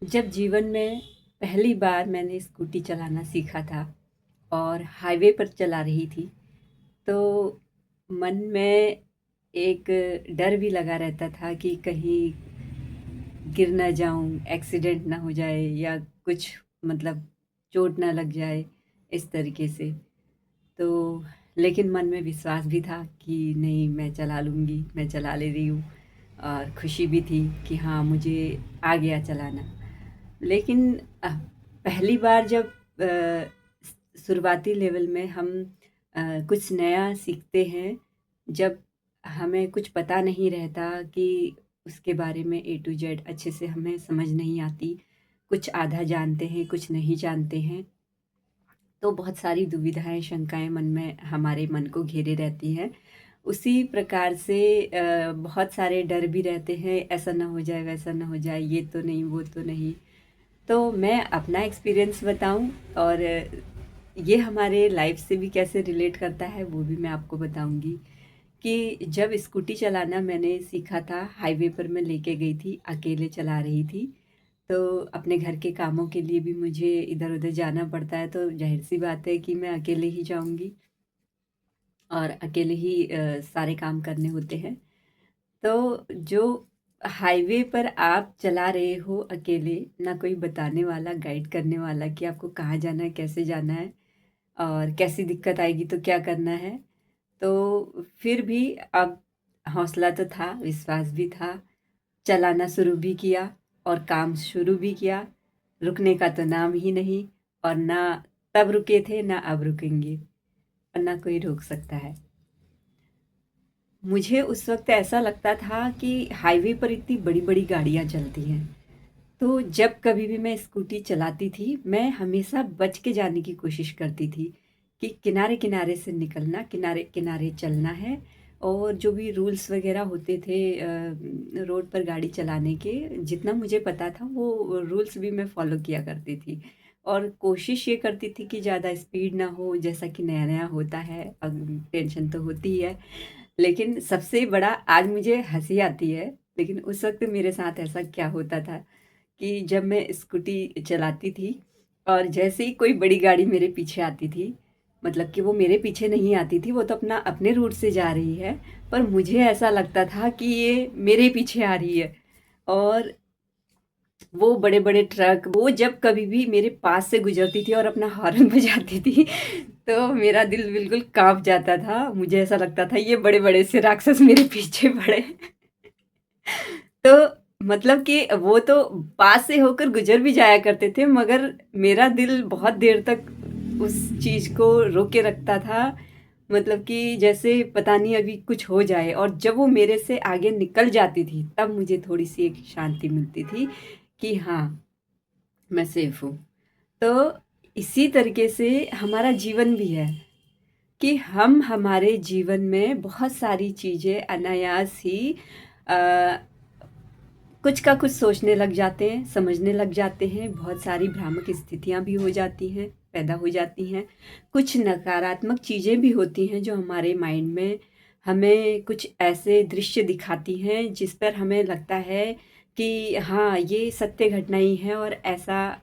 जब जीवन में पहली बार मैंने स्कूटी चलाना सीखा था और हाईवे पर चला रही थी, तो मन में एक डर भी लगा रहता था कि कहीं गिर ना जाऊं, एक्सीडेंट ना हो जाए या कुछ मतलब चोट ना लग जाए इस तरीके से। तो लेकिन मन में विश्वास भी था कि नहीं, मैं चला लूँगी, मैं चला ले रही हूँ और खुशी भी थी कि हाँ, मुझे आ गया चलाना। लेकिन पहली बार जब शुरुआती लेवल में हम कुछ नया सीखते हैं, जब हमें कुछ पता नहीं रहता कि उसके बारे में ए टू जेड अच्छे से हमें समझ नहीं आती, कुछ आधा जानते हैं, कुछ नहीं जानते हैं, तो बहुत सारी दुविधाएँ, शंकाएँ मन में हमारे मन को घेरे रहती हैं। उसी प्रकार से बहुत सारे डर भी रहते हैं, ऐसा ना हो जाए, वैसा ना हो जाए, ये तो नहीं, वो तो नहीं। तो मैं अपना एक्सपीरियंस बताऊँ और ये हमारे लाइफ से भी कैसे रिलेट करता है वो भी मैं आपको बताऊँगी कि जब स्कूटी चलाना मैंने सीखा था, हाईवे पर मैं लेके गई थी, अकेले चला रही थी। तो अपने घर के कामों के लिए भी मुझे इधर-उधर जाना पड़ता है, तो ज़ाहिर-सी बात है कि मैं अकेले ही जाऊँगी और अकेले ही सारे काम करने होते हैं। तो जो हाईवे पर आप चला रहे हो अकेले, ना कोई बताने वाला, गाइड करने वाला कि आपको कहाँ जाना है, कैसे जाना है और कैसी दिक्कत आएगी तो क्या करना है। तो फिर भी अब हौसला तो था, विश्वास भी था, चलाना शुरू भी किया और काम शुरू भी किया। रुकने का तो नाम ही नहीं और ना तब रुके थे, ना अब रुकेंगे और ना कोई रोक सकता है। मुझे उस वक़्त ऐसा लगता था कि हाईवे पर इतनी बड़ी-बड़ी गाड़ियाँ चलती हैं, तो जब कभी भी मैं स्कूटी चलाती थी, मैं हमेशा बच के जाने की कोशिश करती थी कि किनारे-किनारे से निकलना, किनारे-किनारे चलना है और जो भी रूल्स वग़ैरह होते थे रोड पर गाड़ी चलाने के, जितना मुझे पता था वो रूल्स भी मैं फ़ॉलो किया करती थी। और कोशिश ये करती थी कि ज़्यादा स्पीड ना हो, जैसा कि नया-नया होता है, टेंशन तो होती ही है। लेकिन सबसे बड़ा, आज मुझे हँसी आती है, लेकिन उस वक़्त मेरे साथ ऐसा क्या होता था कि जब मैं स्कूटी चलाती थी और जैसे ही कोई बड़ी गाड़ी मेरे पीछे आती थी, मतलब कि वो मेरे पीछे नहीं आती थी, वो तो अपना अपने रूट से जा रही है, पर मुझे ऐसा लगता था कि ये मेरे पीछे आ रही है। और वो बड़े-बड़े ट्रक, वो जब कभी भी मेरे पास से गुज़रती थी और अपना हॉर्न बजाती थी, तो मेरा दिल बिल्कुल काँप जाता था। मुझे ऐसा लगता था ये बड़े-बड़े से राक्षस मेरे पीछे पड़े। तो मतलब कि वो तो पास से होकर गुज़र भी जाया करते थे, मगर मेरा दिल बहुत देर तक उस चीज़ को रोके रखता था। मतलब कि जैसे पता नहीं अभी कुछ हो जाए, और जब वो मेरे से आगे निकल जाती थी, तब मुझे थोड़ी-सी एक शांति मिलती थी कि हाँ, मैं सेफ हूँ। तो इसी तरीके से हमारा जीवन भी है कि हम हमारे जीवन में बहुत सारी चीज़ें अनायास ही अ, कुछ का कुछ सोचने लग जाते हैं, समझने लग जाते हैं, बहुत सारी भ्रामक स्थितियाँ भी हो जाती हैं, पैदा हो जाती हैं। कुछ नकारात्मक चीज़ें भी होती हैं जो हमारे माइंड में हमें कुछ ऐसे दृश्य दिखाती हैं जिस पर हमें लगता है कि हाँ, ये सत्य घटना ही है और ऐसा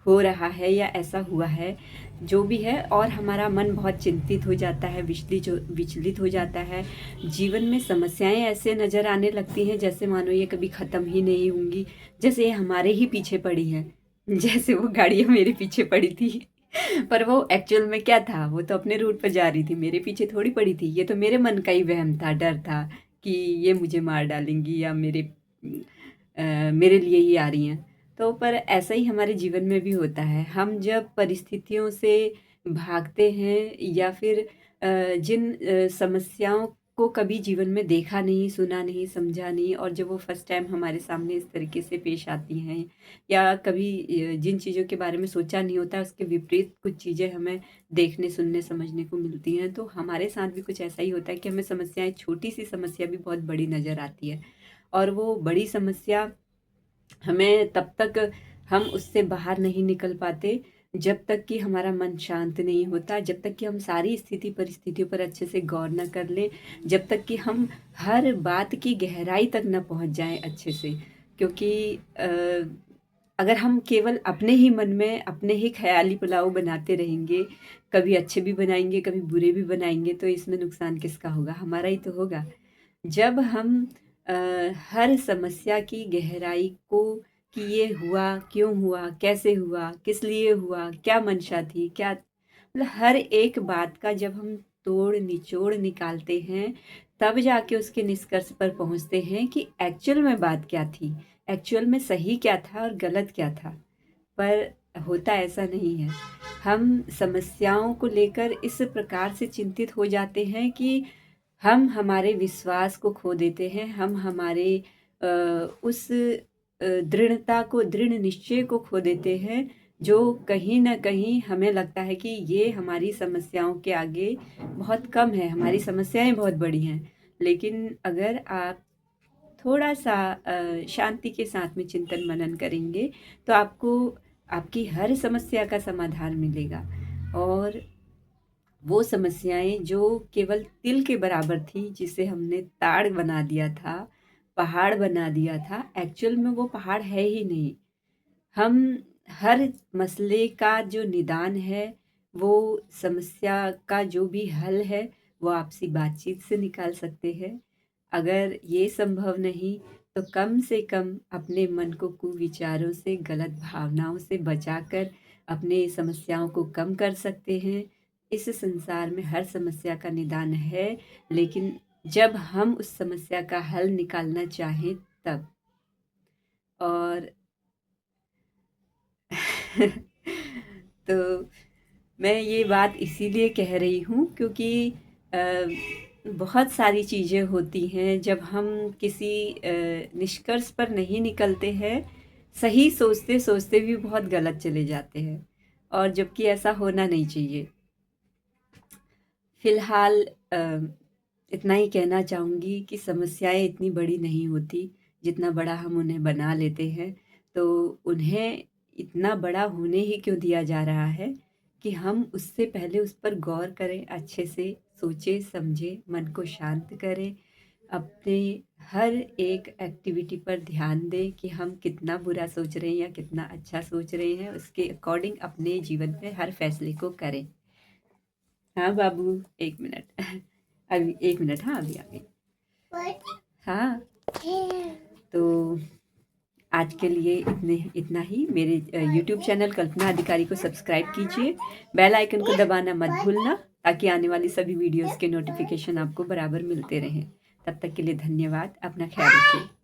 हो रहा है या ऐसा हुआ है, जो भी है, और हमारा मन बहुत चिंतित हो जाता है, विचलित हो जाता है। जीवन में समस्याएँ ऐसे नज़र आने लगती हैं जैसे मानो ये कभी ख़त्म ही नहीं होंगी, जैसे ये हमारे ही पीछे पड़ी हैं, जैसे वो गाड़ियाँ मेरे पीछे पड़ी थी। पर वो एक्चुअल में क्या था, वो तो अपने रूट पर जा रही थी, मेरे पीछे थोड़ी पड़ी थी। ये तो मेरे मन का ही वहम था, डर था कि ये मुझे मार डालेंगी या मेरे लिए ही आ रही हैं। तो पर ऐसा ही हमारे जीवन में भी होता है। हम जब परिस्थितियों से भागते हैं या फिर जिन समस्याओं को कभी जीवन में देखा नहीं, सुना नहीं, समझा नहीं, और जब वो फर्स्ट टाइम हमारे सामने इस तरीके से पेश आती हैं या कभी जिन चीज़ों के बारे में सोचा नहीं होता, उसके विपरीत कुछ चीज़ें हमें देखने, सुनने, समझने को मिलती हैं, तो हमारे साथ भी कुछ ऐसा ही होता है कि हमें समस्याएँ, छोटी-सी समस्या भी बहुत बड़ी नज़र आती है। और वो बड़ी समस्या हमें तब तक, हम उससे बाहर नहीं निकल पाते जब तक कि हमारा मन शांत नहीं होता, जब तक कि हम सारी स्थिति परिस्थितियों पर अच्छे से गौर न कर लें, जब तक कि हम हर बात की गहराई तक न पहुंच जाएं अच्छे से। क्योंकि अगर हम केवल अपने ही मन में अपने ही ख़याली पुलाव बनाते रहेंगे, कभी अच्छे भी बनाएँगे, कभी बुरे भी बनाएँगे, तो इसमें नुकसान किसका होगा? हमारा ही तो होगा। जब हम अ, हर समस्या की गहराई को कि ये हुआ, क्यों हुआ, कैसे हुआ, किस लिए हुआ, क्या मंशा थी, क्या मतलब हर एक बात का जब हम तोड़-निचोड़ निकालते हैं, तब जाके उसके निष्कर्ष पर पहुँचते हैं कि एक्चुअल में बात क्या थी, एक्चुअल में सही क्या था और गलत क्या था। पर होता ऐसा नहीं है। हम समस्याओं को लेकर इस प्रकार से चिंतित हो जाते हैं कि हम हमारे विश्वास को खो देते हैं, हम हमारे उस दृढ़ता को दृढ़ निश्चय को खो देते हैं, जो कहीं न कहीं हमें लगता है कि ये हमारी समस्याओं के आगे बहुत कम है, हमारी समस्याएँ बहुत बड़ी हैं। लेकिन अगर आप थोड़ा-सा शांति के साथ में चिंतन-मनन करेंगे, तो आपको आपकी हर समस्या का समाधान मिलेगा और वो समस्याएँ जो केवल तिल के बराबर थी, जिसे हमने ताड़ बना दिया था, पहाड़ बना दिया था, एक्चुअल में वो पहाड़ है ही नहीं। हम हर मसले का जो निदान है, वो समस्या का जो भी हल है, वो आपसी बातचीत से निकाल सकते हैं। अगर ये संभव नहीं, तो कम से कम अपने मन को कुविचारों से, गलत भावनाओं से बचाकर अपने समस्याओं को कम कर सकते हैं। इस संसार में हर समस्या का निदान है, लेकिन जब हम उस समस्या का हल निकालना चाहें तब। और तो मैं ये बात इसीलिए कह रही हूँ क्योंकि अ, बहुत सारी चीज़ें होती हैं जब हम किसी निष्कर्ष पर नहीं निकलते हैं, सही सोचते-सोचते भी बहुत गलत चले जाते हैं और जबकि ऐसा होना नहीं चाहिए। फ़िलहाल इतना ही कहना चाहूँगी कि समस्याएँ इतनी बड़ी नहीं होती, जितना बड़ा हम उन्हें बना लेते हैं। तो उन्हें इतना बड़ा होने ही क्यों दिया जा रहा है कि हम उससे पहले उस पर गौर करें, अच्छे से सोचें, समझें, मन को शांत करें, अपने हर एक एक्टिविटी पर ध्यान दें कि हम कितना बुरा सोच रहे हैं या कितना अच्छा सोच रहे हैं, उसके अकॉर्डिंग अपने जीवन में हर फैसले को करें। हाँ बाबू, 1 मिनट। अभी 1 मिनट, हाँ, अभी आ गई। हाँ, तो आज के लिए इतना ही। मेरे यूट्यूब चैनल कल्पना अधिकारी को सब्सक्राइब कीजिए, बेल आइकन को दबाना मत भूलना ताकि आने वाली सभी वीडियोज़ के नोटिफ़िकेशन आपको बराबर मिलते रहें। तब तक के लिए धन्यवाद, अपना ख़्याल रखिए।